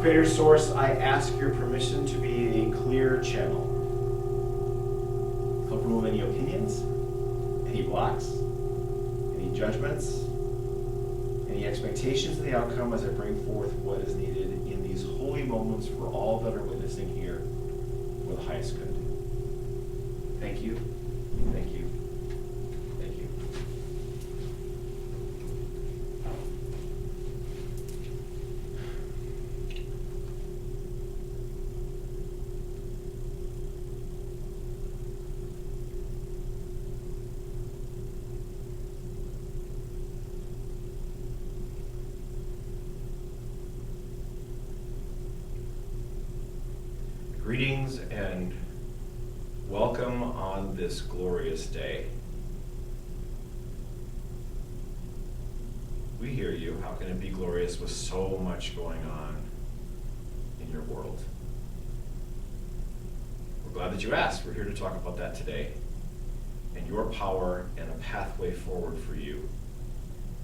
Creator Source, I ask your permission to be a clear channel. Help remove any opinions, any blocks, any judgments, any expectations of the outcome as I bring forth what is needed in these holy moments for all that are witnessing here for the highest good. Thank you, thank you, thank you. Greetings and welcome on this glorious day. We hear you. How can it be glorious with so much going on in your world? We're glad that you asked. We're here to talk about that today and your power and a pathway forward for you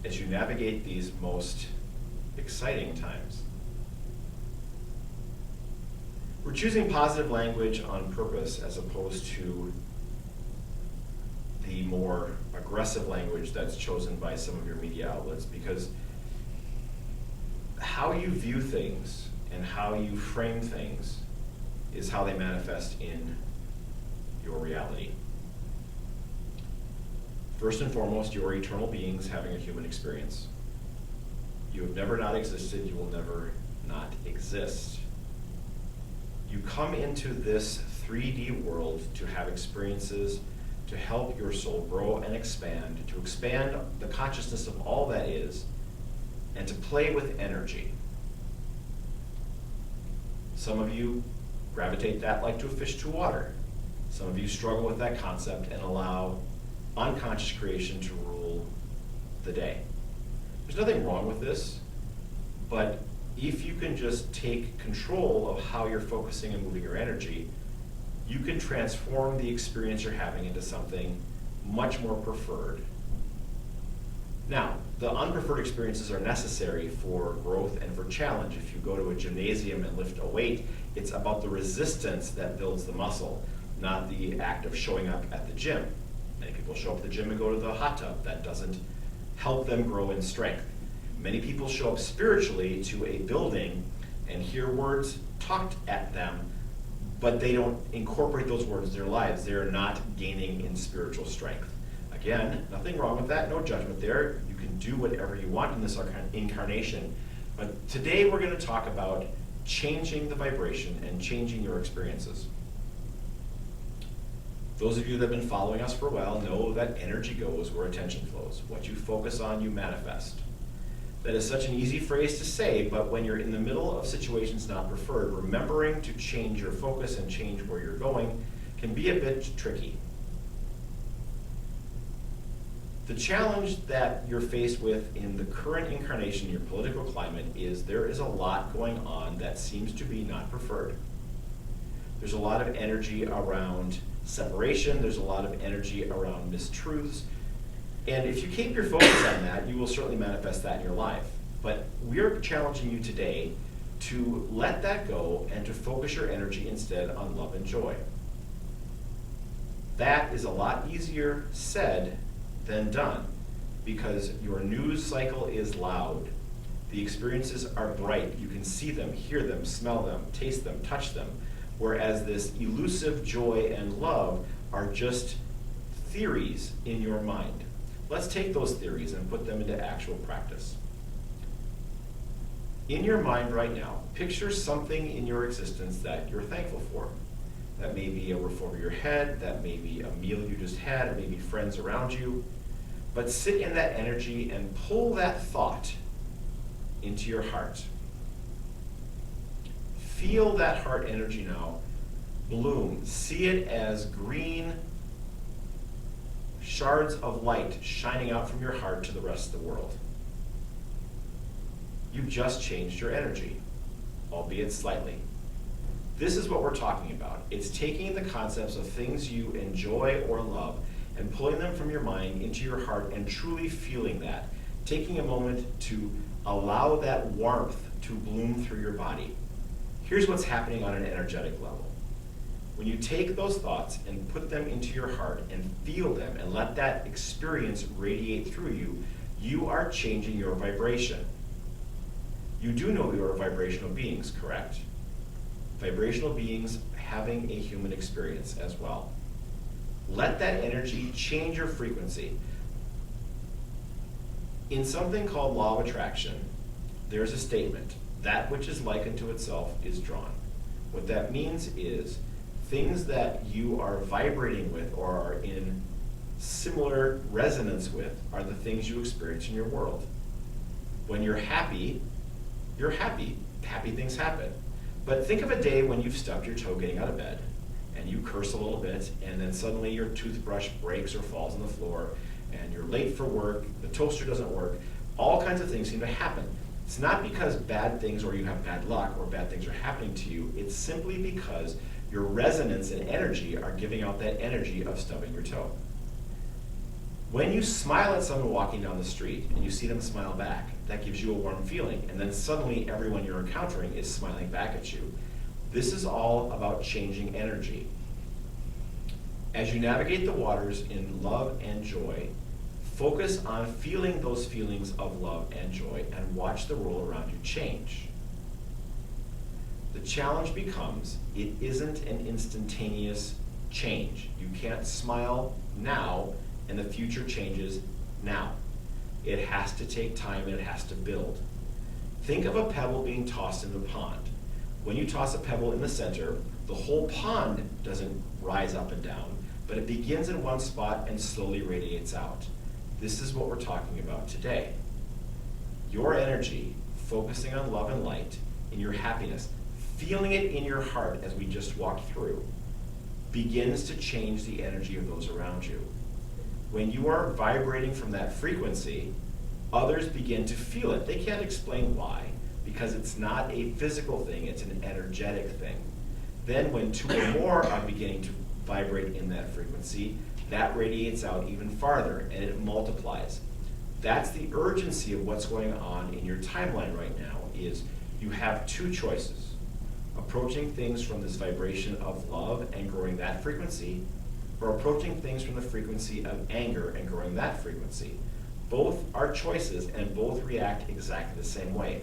as you navigate these most exciting times. We're choosing positive language on purpose as opposed to the more aggressive language that's chosen by some of your media outlets, because how you view things and how you frame things is how they manifest in your reality. First and foremost, you are eternal beings having a human experience. You have never not existed, you will never not exist. You come into this 3D world to have experiences to help your soul grow and expand, to expand the consciousness of all that is, and to play with energy. Some of you gravitate that like to a fish to water. Some of you struggle with that concept and allow unconscious creation to rule the day. There's nothing wrong with this, but if you can just take control of how you're focusing and moving your energy, you can transform the experience you're having into something much more preferred. Now, the unpreferred experiences are necessary for growth and for challenge. If you go to a gymnasium and lift a weight, it's about the resistance that builds the muscle, not the act of showing up at the gym. Many people show up at the gym and go to the hot tub. That doesn't help them grow in strength. Many people show up spiritually to a building and hear words talked at them, but they don't incorporate those words in their lives. They're not gaining in spiritual strength. Again, nothing wrong with that, no judgment there. You can do whatever you want in this incarnation. But today we're going to talk about changing the vibration and changing your experiences. Those of you that have been following us for a while know that energy goes where attention flows. What you focus on, you manifest. That is such an easy phrase to say, but when you're in the middle of situations not preferred, remembering to change your focus and change where you're going can be a bit tricky. The challenge that you're faced with in the current incarnation, your political climate, is there is a lot going on that seems to be not preferred. There's a lot of energy around separation, there's a lot of energy around mistruths. And if you keep your focus on that, you will certainly manifest that in your life. But we're challenging you today to let that go and to focus your energy instead on love and joy. That is a lot easier said than done, because your news cycle is loud. The experiences are bright. You can see them, hear them, smell them, taste them, touch them. Whereas this elusive joy and love are just theories in your mind. Let's take those theories and put them into actual practice. In your mind right now, picture something in your existence that you're thankful for. That may be a roof over your head, that may be a meal you just had, it may be friends around you. But sit in that energy and pull that thought into your heart. Feel that heart energy now bloom. See it as green shards of light shining out from your heart to the rest of the world. You've just changed your energy, albeit slightly. This is what we're talking about. It's taking the concepts of things you enjoy or love and pulling them from your mind into your heart and truly feeling that. Taking a moment to allow that warmth to bloom through your body. Here's what's happening on an energetic level. When you take those thoughts and put them into your heart and feel them and let that experience radiate through you, you are changing your vibration. You do know you are vibrational beings, correct? Vibrational beings having a human experience as well. Let that energy change your frequency. In something called law of attraction, there's a statement, that which is like unto itself is drawn. What that means is things that you are vibrating with or are in similar resonance with are the things you experience in your world. When you're happy, you're happy. Happy things happen. But think of a day when you've stubbed your toe getting out of bed and you curse a little bit and then suddenly your toothbrush breaks or falls on the floor and you're late for work, the toaster doesn't work, all kinds of things seem to happen. It's not because bad things or you have bad luck or bad things are happening to you, it's simply because your resonance and energy are giving out that energy of stubbing your toe. When you smile at someone walking down the street and you see them smile back, that gives you a warm feeling, and then suddenly everyone you're encountering is smiling back at you. This is all about changing energy. As you navigate the waters in love and joy, focus on feeling those feelings of love and joy and watch the world around you change. The challenge becomes, it isn't an instantaneous change. You can't smile now and the future changes now. It has to take time and it has to build. Think of a pebble being tossed in the pond. When you toss a pebble in the center, the whole pond doesn't rise up and down, but it begins in one spot and slowly radiates out. This is what we're talking about today. Your energy, focusing on love and light, in your happiness, feeling it in your heart as we just walked through, begins to change the energy of those around you. When you are vibrating from that frequency, others begin to feel it. They can't explain why, because it's not a physical thing, it's an energetic thing. Then when two or more are beginning to vibrate in that frequency, that radiates out even farther and it multiplies. That's the urgency of what's going on in your timeline right now, is you have two choices. Approaching things from this vibration of love and growing that frequency, or approaching things from the frequency of anger and growing that frequency. Both are choices and both react exactly the same way.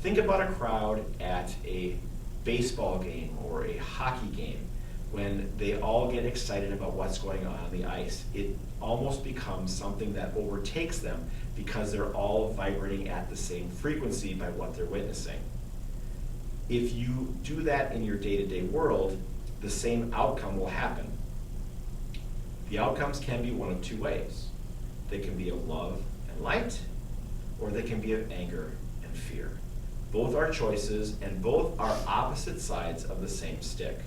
Think about a crowd at a baseball game or a hockey game. When they all get excited about what's going on the ice, it almost becomes something that overtakes them because they're all vibrating at the same frequency by what they're witnessing. If you do that in your day-to-day world, the same outcome will happen. The outcomes can be one of two ways. They can be of love and light, or they can be of anger and fear. Both are choices, and both are opposite sides of the same stick.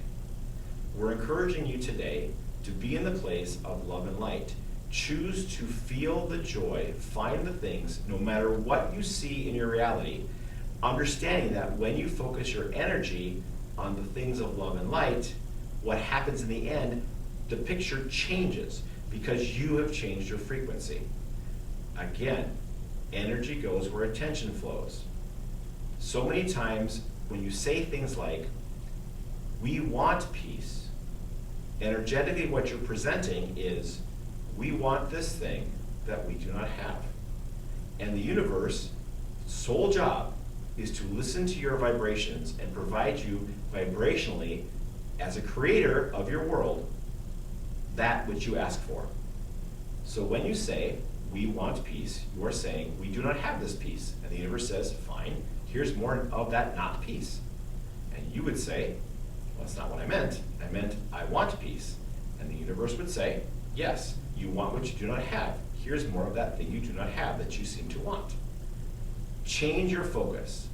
We're encouraging you today to be in the place of love and light. Choose to feel the joy, find the things, no matter what you see in your reality, understanding that when you focus your energy on the things of love and light, what happens in the end, the picture changes because you have changed your frequency. Again, energy goes where attention flows. So many times when you say things like, we want peace, energetically what you're presenting is, we want this thing that we do not have. And the universe's sole job is to listen to your vibrations and provide you vibrationally, as a creator of your world, that which you ask for. So when you say, we want peace, you are saying, we do not have this peace. And the universe says, fine, here's more of that not peace. And you would say, well, that's not what I meant. I meant, I want peace. And the universe would say, yes, you want what you do not have. Here's more of that thing you do not have that you seem to want. Change your focus.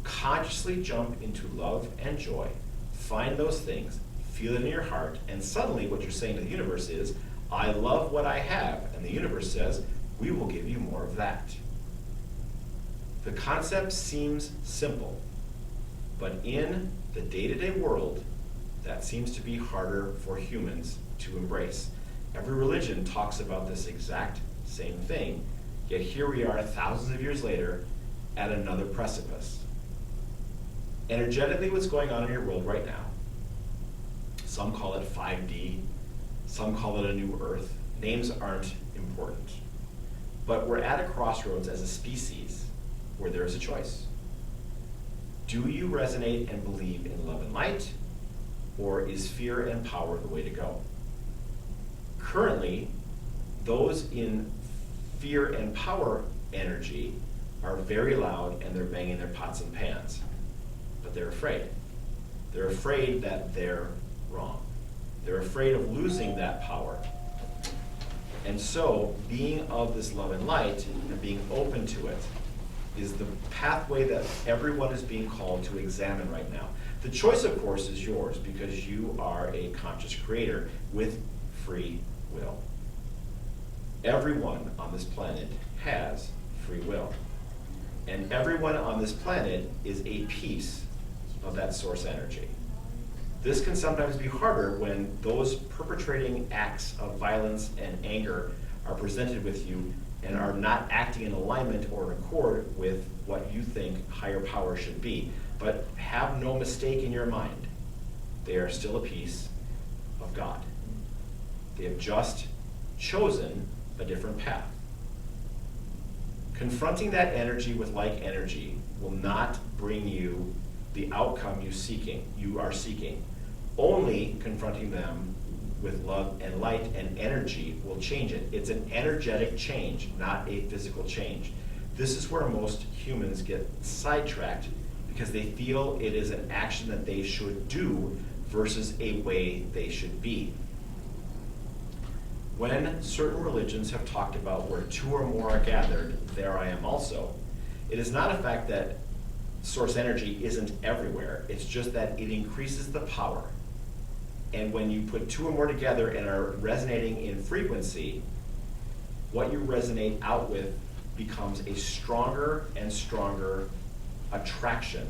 Consciously jump into love and joy. Find those things. Feel it in your heart, and suddenly what you're saying to the universe is, I love what I have, and the universe says, we will give you more of that. The concept seems simple, but in the day-to-day world, that seems to be harder for humans to embrace. Every religion talks about this exact same thing, yet here we are thousands of years later at another precipice. Energetically, what's going on in your world right now, some call it 5D, some call it a new Earth. Names aren't important. But we're at a crossroads as a species where there is a choice. Do you resonate and believe in love and light, or is fear and power the way to go? Currently, those in fear and power energy are very loud and they're banging their pots and pans, but they're afraid. They're afraid that they're wrong. They're afraid of losing that power. And so, being of this love and light and being open to it is the pathway that everyone is being called to examine right now. The choice, of course, is yours because you are a conscious creator with free will. Everyone on this planet has free will. And everyone on this planet is a piece of that source energy. This can sometimes be harder when those perpetrating acts of violence and anger are presented with you and are not acting in alignment or in accord with what you think higher power should be. But have no mistake in your mind, they are still a piece of God. They have just chosen a different path. Confronting that energy with like energy will not bring you the outcome you are seeking. Only confronting them with love and light and energy will change it. It's an energetic change, not a physical change. This is where most humans get sidetracked because they feel it is an action that they should do versus a way they should be. When certain religions have talked about where two or more are gathered, there I am also, it is not a fact that source energy isn't everywhere. It's just that it increases the power. And when you put two or more together and are resonating in frequency, what you resonate out with becomes a stronger and stronger attraction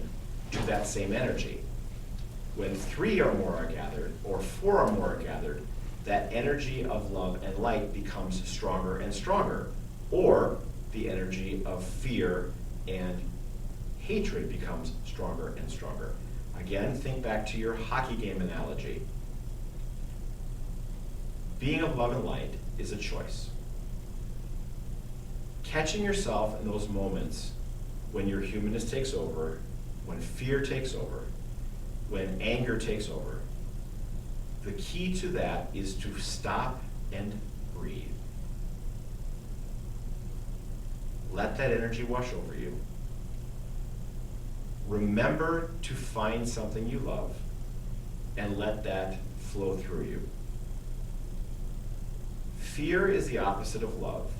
to that same energy. When 3 or more are gathered, or 4 or more are gathered, that energy of love and light becomes stronger and stronger. Or the energy of fear and hatred becomes stronger and stronger. Again, think back to your hockey game analogy. Being of love and light is a choice. Catching yourself in those moments when your humanness takes over, when fear takes over, when anger takes over, the key to that is to stop and breathe. Let that energy wash over you. Remember to find something you love and let that flow through you. Fear is the opposite of love.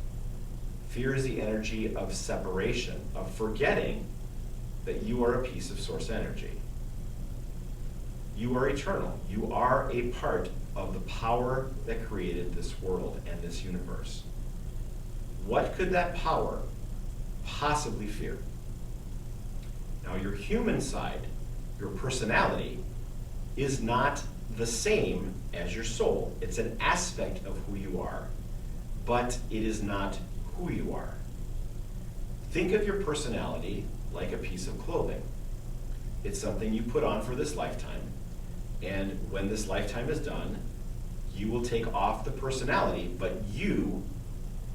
Fear is the energy of separation, of forgetting that you are a piece of source energy. You are eternal. You are a part of the power that created this world and this universe. What could that power possibly fear? Now, your human side, your personality, is not the same as your soul. It's an aspect of who you are, but it is not who you are. Think of your personality like a piece of clothing. It's something you put on for this lifetime, and when this lifetime is done, you will take off the personality, but you,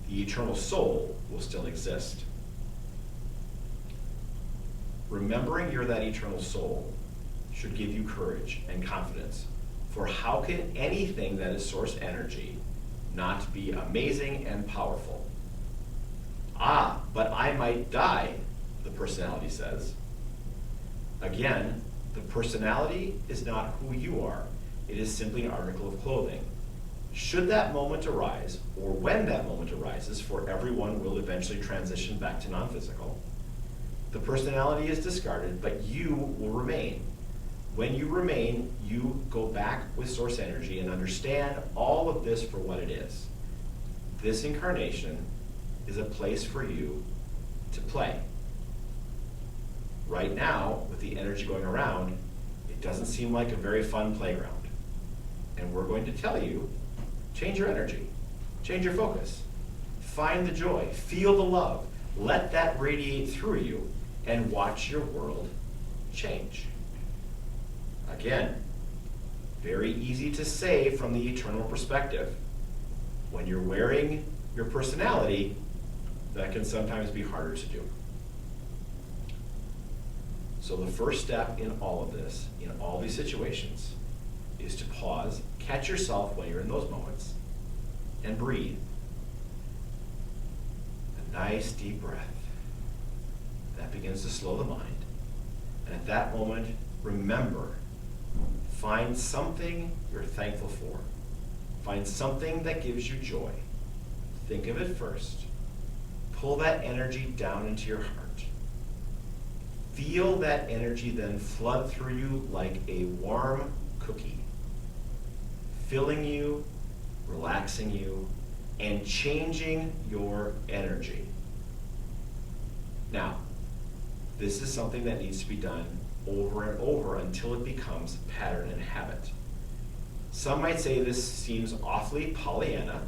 the eternal soul, will still exist. Remembering you're that eternal soul should give you courage and confidence. For how can anything that is source energy not be amazing and powerful? Ah, but I might die, the personality says. Again, the personality is not who you are. It is simply an article of clothing. Should that moment arise, or when that moment arises, for everyone will eventually transition back to non-physical, the personality is discarded, but you will remain. When you remain, you go back with source energy and understand all of this for what it is. This incarnation is a place for you to play. Right now, with the energy going around, it doesn't seem like a very fun playground. And we're going to tell you, change your energy, change your focus, find the joy, feel the love, let that radiate through you, and watch your world change. Again, very easy to say from the eternal perspective. When you're wearing your personality, that can sometimes be harder to do. So the first step in all of this, in all these situations, is to pause, catch yourself when you're in those moments, and breathe. A nice deep breath. That begins to slow the mind. And at that moment, remember, find something you're thankful for. Find something that gives you joy. Think of it first. Pull that energy down into your heart. Feel that energy then flood through you like a warm cookie, filling you, relaxing you, and changing your energy. Now, this is something that needs to be done over and over until it becomes pattern and habit. Some might say this seems awfully Pollyanna,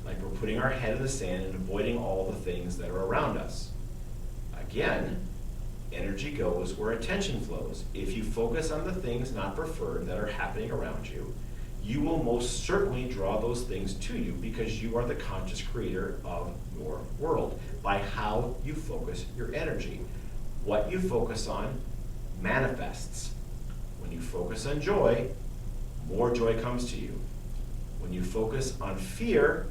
like we're putting our head in the sand and avoiding all the things that are around us. Again, energy goes where attention flows. If you focus on the things not preferred that are happening around you, you will most certainly draw those things to you because you are the conscious creator of your world by how you focus your energy. What you focus on manifests. When you focus on joy, more joy comes to you. When you focus on fear,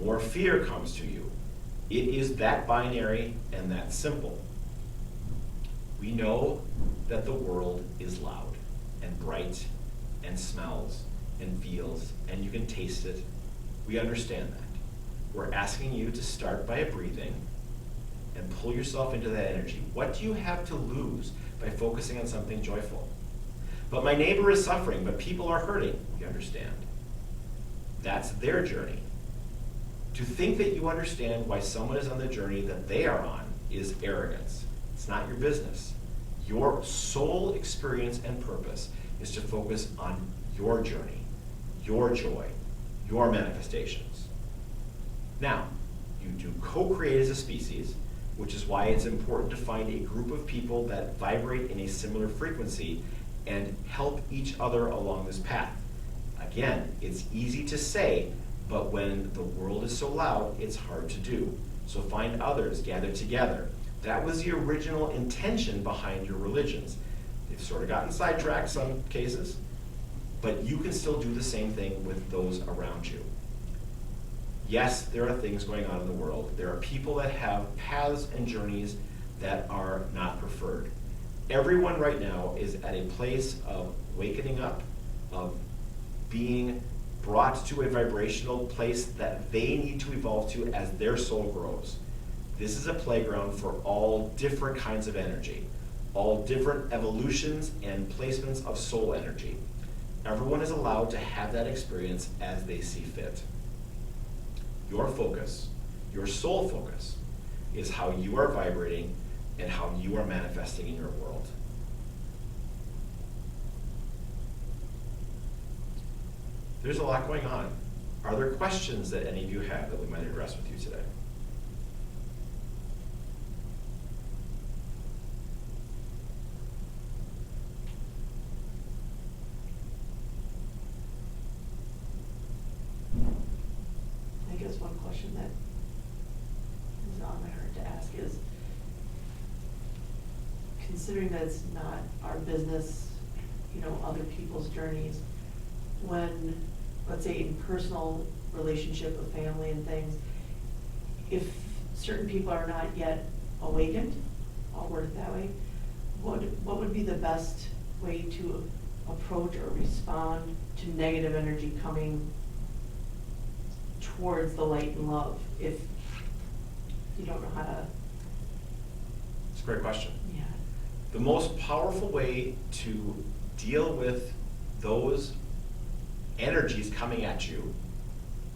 more fear comes to you. It is that binary and that simple. We know that the world is loud and bright and smells and feels, and you can taste it. We understand that. We're asking you to start by breathing and pull yourself into that energy. What do you have to lose by focusing on something joyful? But my neighbor is suffering, but people are hurting. We understand. That's their journey. To think that you understand why someone is on the journey that they are on is arrogance. It's not your business. Your sole experience and purpose is to focus on your journey, your joy, your manifestations. Now, you do co-create as a species, which is why it's important to find a group of people that vibrate in a similar frequency and help each other along this path. Again, it's easy to say, but when the world is so loud, it's hard to do. So find others, gather together. That was the original intention behind your religions. They've sort of gotten sidetracked some cases, but you can still do the same thing with those around you. Yes, there are things going on in the world. There are people that have paths and journeys that are not preferred. Everyone right now is at a place of wakening up, of being brought to a vibrational place that they need to evolve to as their soul grows. This is a playground for all different kinds of energy, all different evolutions and placements of soul energy. Everyone is allowed to have that experience as they see fit. Your focus, your soul focus, is how you are vibrating and how you are manifesting in your world. There's a lot going on. Are there questions that any of you have that we might address with you today? I guess one question that is on my heart to ask is, considering that it's not our business, other people's journeys, when, let's say, in personal relationship with family and things, if certain people are not yet awakened, I'll word it that way, what would be the best way to approach or respond to negative energy coming towards the light and love if you don't know how to? It's a great question. Yeah. The most powerful way to deal with those energies coming at you,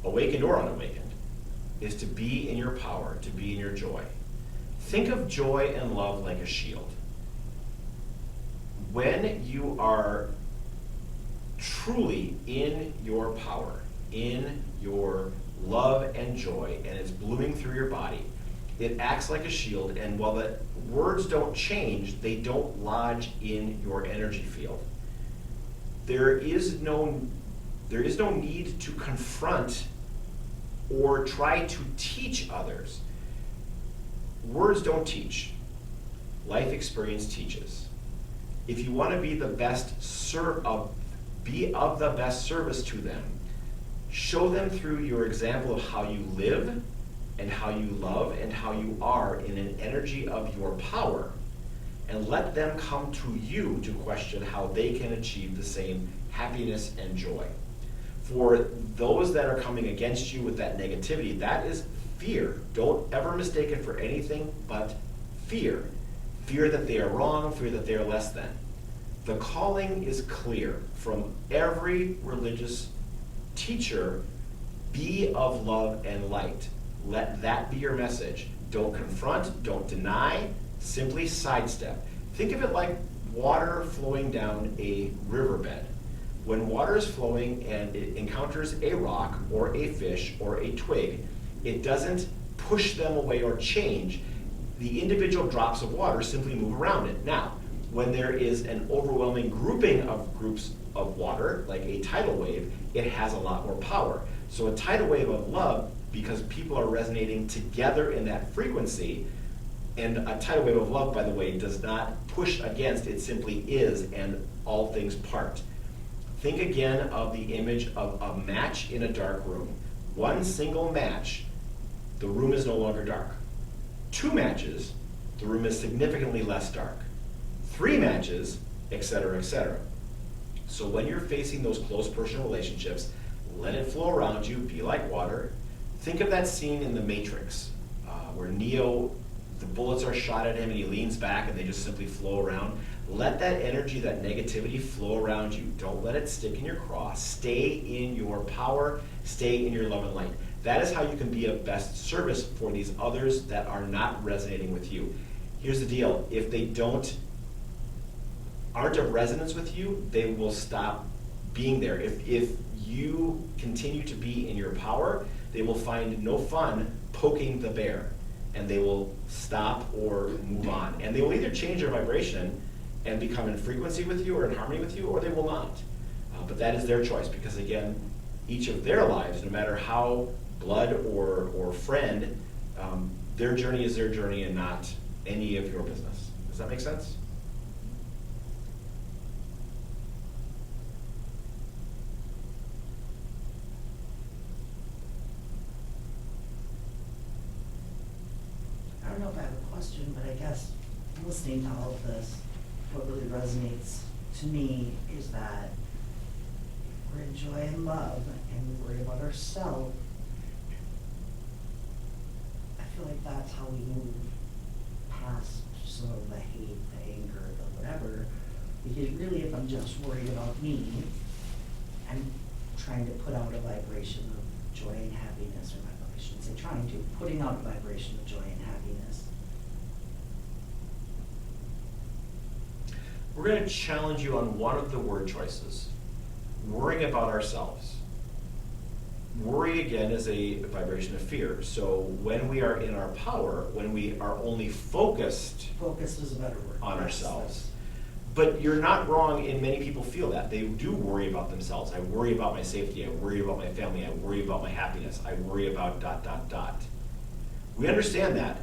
awakened or unawakened, is to be in your power, to be in your joy. Think of joy and love like a shield. When you are truly in your power, in your love and joy, and it's blooming through your body, it acts like a shield, and while the words don't change, they don't lodge in your energy field. there is no need to confront or try to teach others. Words don't teach. Life experience teaches. If you want to be the best be of the best service to them, show them through your example of how you live and how you love and how you are in an energy of your power, and let them come to you to question how they can achieve the same happiness and joy. For those that are coming against you with that negativity, that is fear. Don't ever mistake it for anything but fear. Fear that they are wrong, fear that they are less than. The calling is clear from every religious teacher: be of love and light. Let that be your message. Don't confront, don't deny, simply sidestep. Think of it like water flowing down a riverbed. When water is flowing and it encounters a rock or a fish or a twig, it doesn't push them away or change. The individual drops of water simply move around it. Now, when there is an overwhelming grouping of groups of water, like a tidal wave, it has a lot more power. So a tidal wave of love, because people are resonating together in that frequency, and a tidal wave of love, by the way, does not push against, it simply is, and all things part. Think again of the image of a match in a dark room. One single match, the room is no longer dark. 2 matches, the room is significantly less dark. 3 matches, etc., etc. So when you're facing those close personal relationships, let it flow around you, be like water. Think of that scene in The Matrix, where Neo, the bullets are shot at him and he leans back and they just simply flow around. Let that energy, that negativity flow around you. Don't let it stick in your craw. Stay in your power, stay in your love and light. That is how you can be of best service for these others that are not resonating with you. Here's the deal: if they aren't of resonance with you, they will stop being there. If you continue to be in your power, they will find no fun poking the bear, and they will stop or move on. And they will either change their vibration and become in frequency with you or in harmony with you, or they will not. But that is their choice, because again, each of their lives, no matter how blood or friend, their journey is their journey and not any of your business. Does that make sense? I don't know if I have a question, but I guess listening to all of this, what really resonates to me is that we're in joy and love and we worry about ourselves. I feel like that's how we move past some of the hate, the anger, the whatever. Because really, if I'm just worried about me, I'm trying to put out a vibration of joy and happiness, or I shouldn't say trying to, putting out a vibration of joy and happiness. We're going to challenge you on one of the word choices: worrying about ourselves. Worry, again, is a vibration of fear. So when we are in our power, when we are only focused Focused is a better word. on Yes, ourselves. But you're not wrong, and many people feel that. They do worry about themselves. I worry about my safety. I worry about my family. I worry about my happiness. I worry about ... We understand that.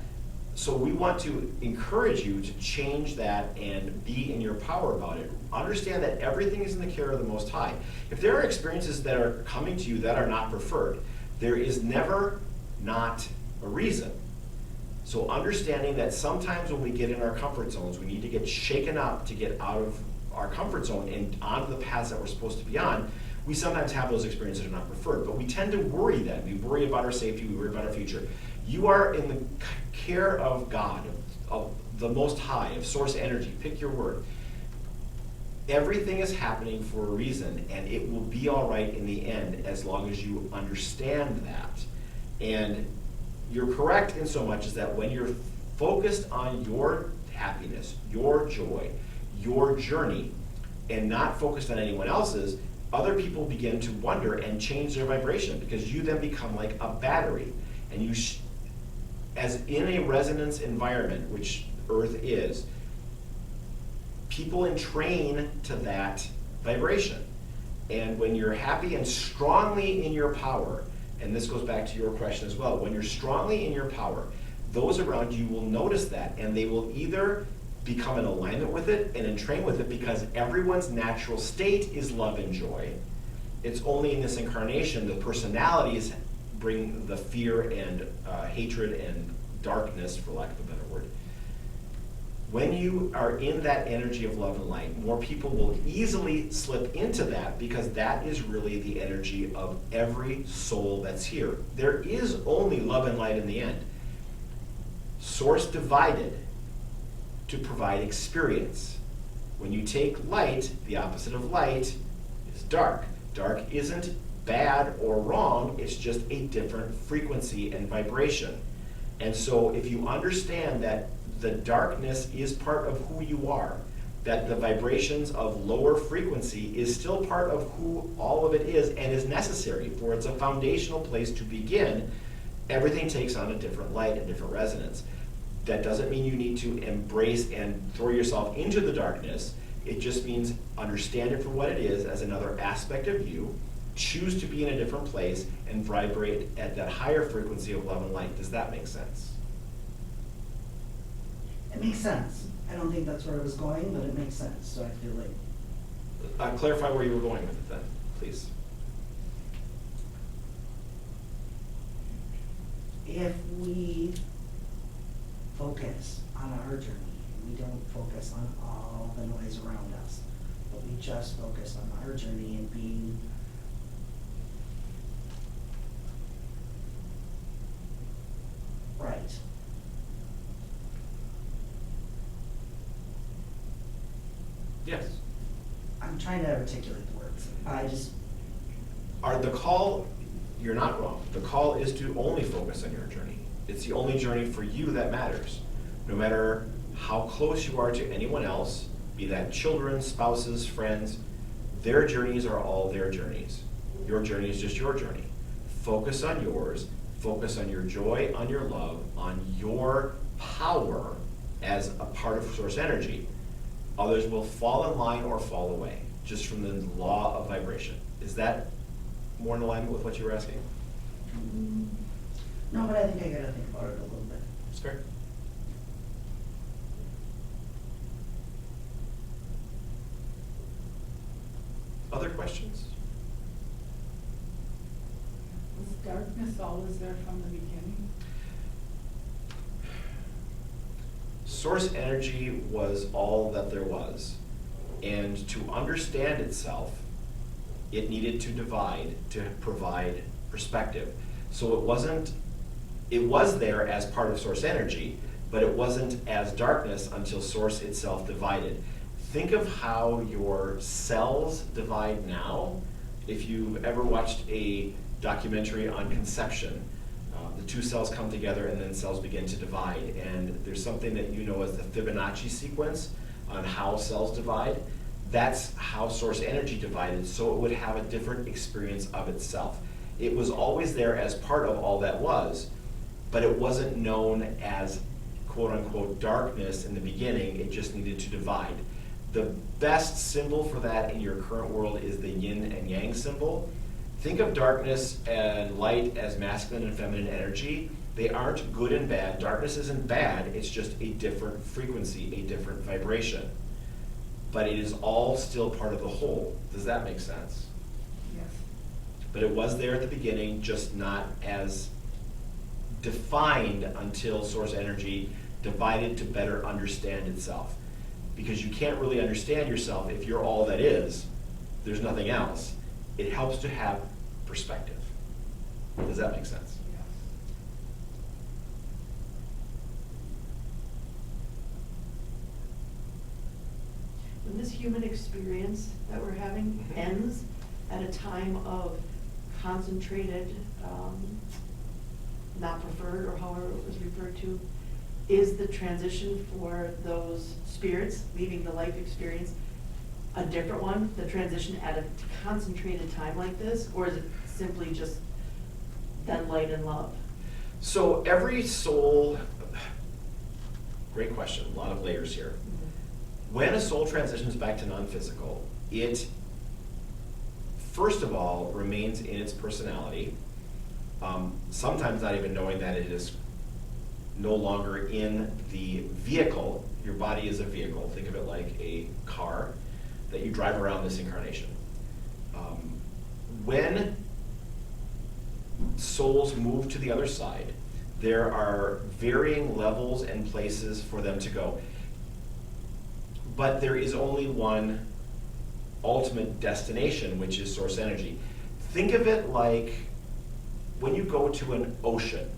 So we want to encourage you to change that and be in your power about it. Understand that everything is in the care of the Most High. If there are experiences that are coming to you that are not preferred, there is never not a reason. So understanding that sometimes when we get in our comfort zones, we need to get shaken up to get out of our comfort zone and onto the paths that we're supposed to be on. We sometimes have those experiences that are not preferred, but we tend to worry then. We worry about our safety, we worry about our future. You are in the care of God, of the Most High, of Source Energy, pick your word. Everything is happening for a reason, and it will be all right in the end as long as you understand that. And you're correct in so much as that when you're focused on your happiness, your joy, your journey, and not focused on anyone else's, other people begin to wonder and change their vibration, because you then become like a battery. And you, as in a resonance environment, which Earth is, people entrain to that vibration. And when you're happy and strongly in your power, and this goes back to your question as well, when you're strongly in your power, those around you will notice that, and they will either become in alignment with it and in train with it, because everyone's natural state is love and joy. It's only in this incarnation the personalities bring the fear and hatred and darkness, for lack of a better word. When you are in that energy of love and light, more people will easily slip into that, because that is really the energy of every soul that's here. There is only love and light in the end. Source divided to provide experience. When you take light, the opposite of light is dark. Dark isn't bad or wrong, it's just a different frequency and vibration. And so if you understand that the darkness is part of who you are, that the vibrations of lower frequency is still part of who all of it is and is necessary, for it's a foundational place to begin, everything takes on a different light and different resonance. That doesn't mean you need to embrace and throw yourself into the darkness. It just means understand it for what it is, as another aspect of you, choose to be in a different place, and vibrate at that higher frequency of love and light. Does that make sense? It makes sense. I don't think that's where I was going, but it makes sense, so I feel like. Clarify where you were going with it then, please. If we focus on our journey, we don't focus on all the noise around us, but we just focus on our journey and being right. Yes. I'm trying to articulate the words. The call, you're not wrong. The call is to only focus on your journey. It's the only journey for you that matters. No matter how close you are to anyone else, be that children, spouses, friends, their journeys are all their journeys. Your journey is just your journey. Focus on yours. Focus on your joy, on your love, on your power as a part of source energy. Others will fall in line or fall away, just from the law of vibration. Is that more in alignment with what you were asking? No, but I think I gotta think about it a little bit. It's fair. Other questions? Was darkness always there from the beginning? Source energy was all that there was. And to understand itself, it needed to divide to provide perspective. So it was there as part of source energy, but it wasn't as darkness until source itself divided. Think of how your cells divide now. If you've ever watched a documentary on conception, the two cells come together and then cells begin to divide. And there's something that you know as the Fibonacci sequence on how cells divide. That's how source energy divided, so it would have a different experience of itself. It was always there as part of all that was, but it wasn't known as quote-unquote darkness in the beginning. It just needed to divide. The best symbol for that in your current world is the yin and yang symbol. Think of darkness and light as masculine and feminine energy. They aren't good and bad. Darkness isn't bad, it's just a different frequency, a different vibration. But it is all still part of the whole. Does that make sense? Yes. But it was there at the beginning, just not as defined until source energy divided to better understand itself. Because you can't really understand yourself if you're all that is. There's nothing else. It helps to have perspective. Does that make sense? Yes. When this human experience that we're having Mhm. ends at a time of concentrated, not preferred, or however it was referred to, is the transition for those spirits leaving the life experience a different one, the transition at a concentrated time like this, or is it simply just then light and love? So every soul, great question, a lot of layers here. When a soul transitions back to non-physical, it first of all, remains in its personality, sometimes not even knowing that it is no longer in the vehicle. Your body is a vehicle. Think of it like a car that you drive around this incarnation. When souls move to the other side, there are varying levels and places for them to go. But there is only one ultimate destination, which is source energy. Think of it like when you go to an ocean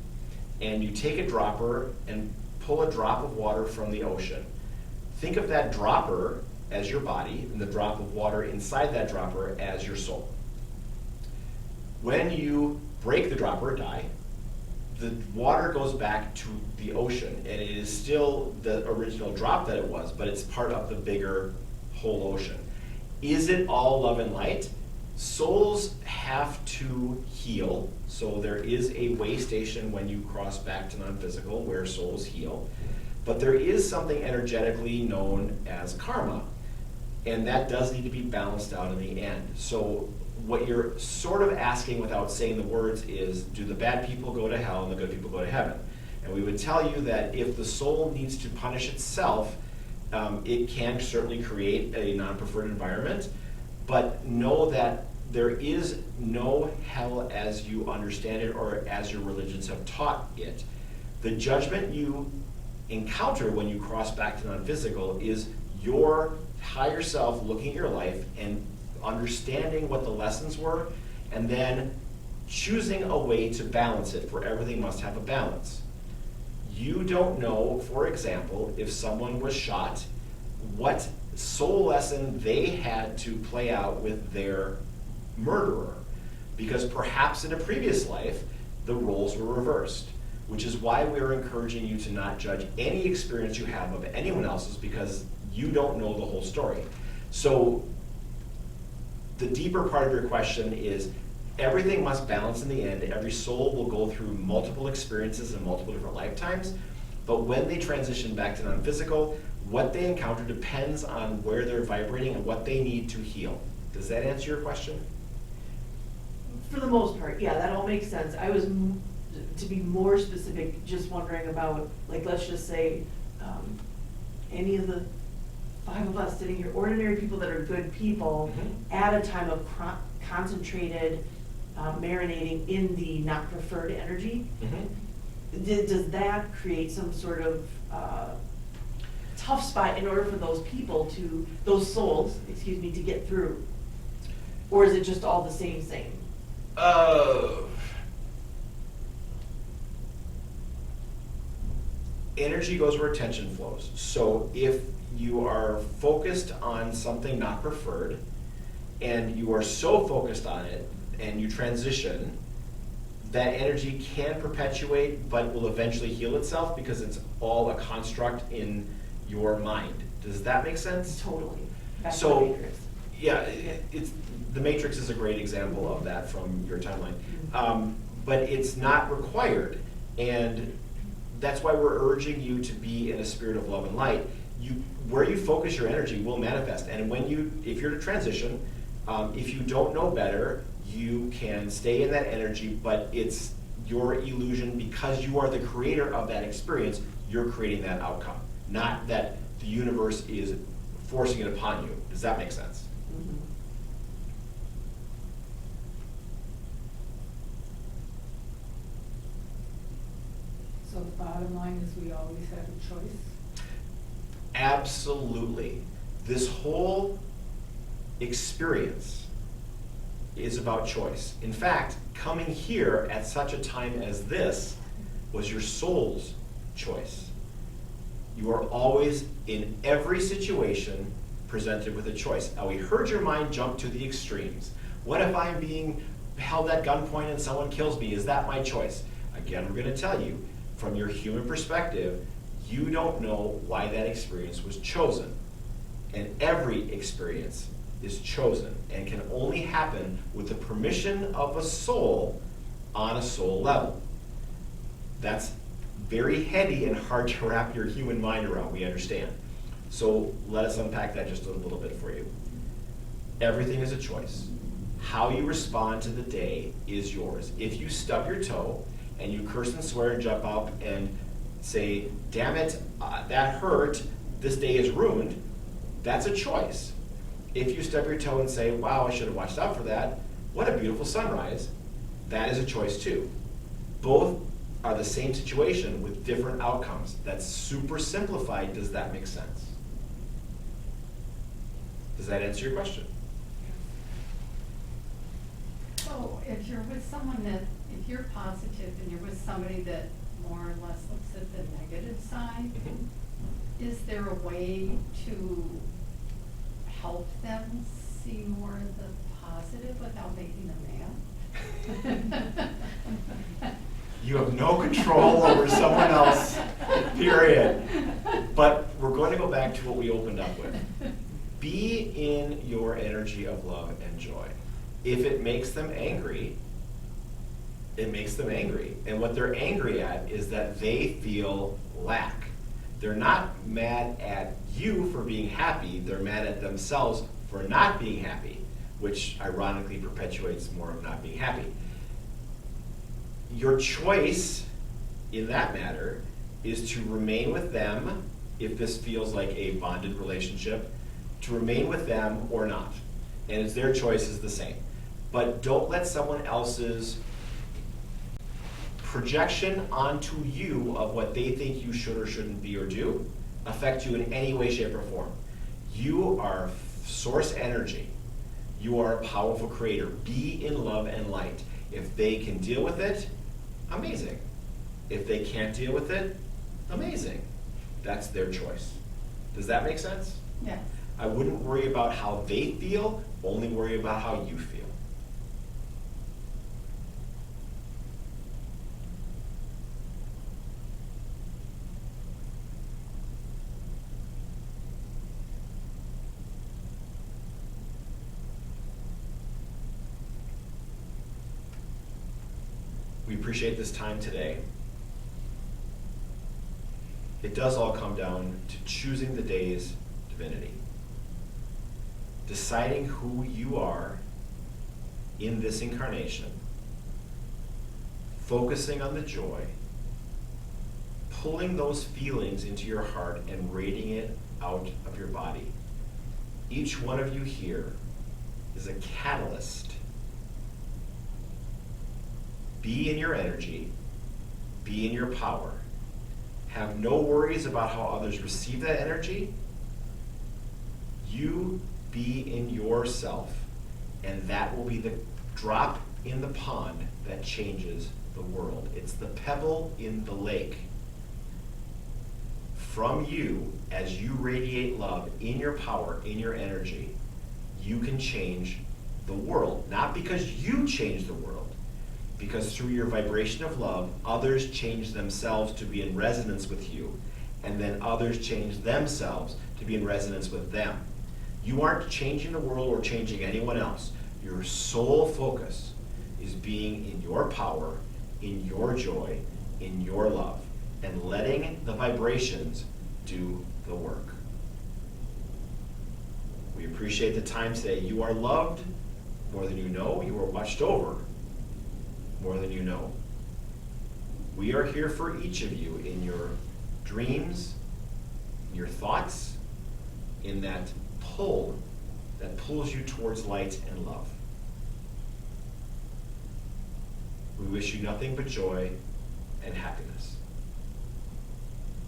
and you take a dropper and pull a drop of water from the ocean. Think of that dropper as your body and the drop of water inside that dropper as your soul. When you break the dropper or die, the water goes back to the ocean, and it is still the original drop that it was, but it's part of the bigger whole ocean. Is it all love and light? Souls have to heal, so there is a way station when you cross back to non-physical where souls heal, but there is something energetically known as karma, and that does need to be balanced out in the end. So what you're sort of asking without saying the words is, do the bad people go to hell and the good people go to heaven? And we would tell you that if the soul needs to punish itself, it can certainly create a non-preferred environment, but know that there is no hell as you understand it or as your religions have taught it. The judgment you encounter when you cross back to non-physical is your higher self looking at your life and understanding what the lessons were, and then choosing a way to balance it, for everything must have a balance. You don't know, for example, if someone was shot, what soul lesson they had to play out with their murderer, because perhaps in a previous life, the roles were reversed, which is why we're encouraging you to not judge any experience you have of anyone else's, because you don't know the whole story. So the deeper part of your question is, everything must balance in the end. Every soul will go through multiple experiences in multiple different lifetimes, but when they transition back to non-physical, what they encounter depends on where they're vibrating and what they need to heal. Does that answer your question? For the most part, yeah, that all makes sense. I was, to be more specific, just wondering about, like, let's just say, any of the 5 of us sitting here, ordinary people that are good people, at a time of concentrated marinating in the not preferred energy, does that create some sort of tough spot in order for those people to, those souls, excuse me, to get through? Or is it just all the same? Energy goes where attention flows. So if you are focused on something not preferred, and you are so focused on it, and you transition, that energy can perpetuate, but will eventually heal itself because it's all a construct in your mind. Does that make sense? Totally. That's the So, Matrix. yeah, the Matrix is a great example of that from your timeline. But it's not required, and that's why we're urging you to be in a spirit of love and light. Where you focus your energy will manifest, and if you're to transition, if you don't know better, you can stay in that energy, but it's your illusion because you are the creator of that experience. You're creating that outcome, not that the universe is forcing it upon you. Does that make sense? Mhm. So the bottom line is we always have a choice. Absolutely. This whole experience is about choice. In fact, coming here at such a time as this was your soul's choice. You are always, in every situation, presented with a choice. Now, we heard your mind jump to the extremes. What if I'm being held at gunpoint and someone kills me? Is that my choice? Again, we're going to tell you, from your human perspective, you don't know why that experience was chosen. And every experience is chosen and can only happen with the permission of a soul on a soul level. That's very heady and hard to wrap your human mind around, we understand. So let us unpack that just a little bit for you. Everything is a choice. How you respond to the day is yours. If you stub your toe and you curse and swear and jump up and say, damn it, that hurt, this day is ruined, that's a choice. If you stub your toe and say, wow, I should have watched out for that, what a beautiful sunrise, that is a choice too. Both are the same situation with different outcomes. That's super simplified. Does that make sense? Does that answer your question? So if you're with someone that, if you're positive and you're with somebody that more or less looks at the negative side, is there a way to help them see more of the positive without making them mad? You have no control over someone else, period. But we're going to go back to what we opened up with. Be in your energy of love and joy. If it makes them angry, it makes them angry. And what they're angry at is that they feel lack. They're not mad at you for being happy, they're mad at themselves for not being happy, which ironically perpetuates more of not being happy. Your choice in that matter is to remain with them, if this feels like a bonded relationship, to remain with them or not. And it's their choice is the same. But don't let someone else's projection onto you of what they think you should or shouldn't be or do affect you in any way, shape, or form. You are source energy. You are a powerful creator. Be in love and light. If they can deal with it, amazing. If they can't deal with it, amazing. That's their choice. Does that make sense? Yes. I wouldn't worry about how they feel, only worry about how you feel. We appreciate this time today. It does all come down to choosing the day's divinity. Deciding who you are in this incarnation. Focusing on the joy. Pulling those feelings into your heart and radiating it out of your body. Each one of you here is a catalyst. Be in your energy, be in your power. Have no worries about how others receive that energy. You be in yourself, and that will be the drop in the pond that changes the world. It's the pebble in the lake. From you, as you radiate love in your power, in your energy, you can change the world. Not because you change the world, because through your vibration of love, others change themselves to be in resonance with you, and then others change themselves to be in resonance with them. You aren't changing the world or changing anyone else. Your sole focus is being in your power, in your joy, in your love, and letting the vibrations do the work. We appreciate the time today. You are loved more than you know. You are watched over more than you know. We are here for each of you in your dreams, in your thoughts, in that pull that pulls you towards light and love. We wish you nothing but joy and happiness.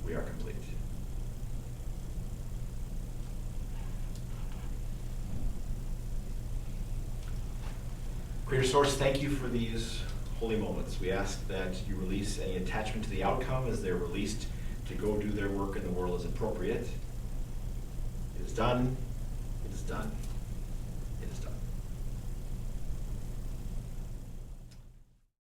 We are complete. Creator Source, thank you for these holy moments. We ask that you release any attachment to the outcome as they're released to go do their work in the world as appropriate. It is done. It is done.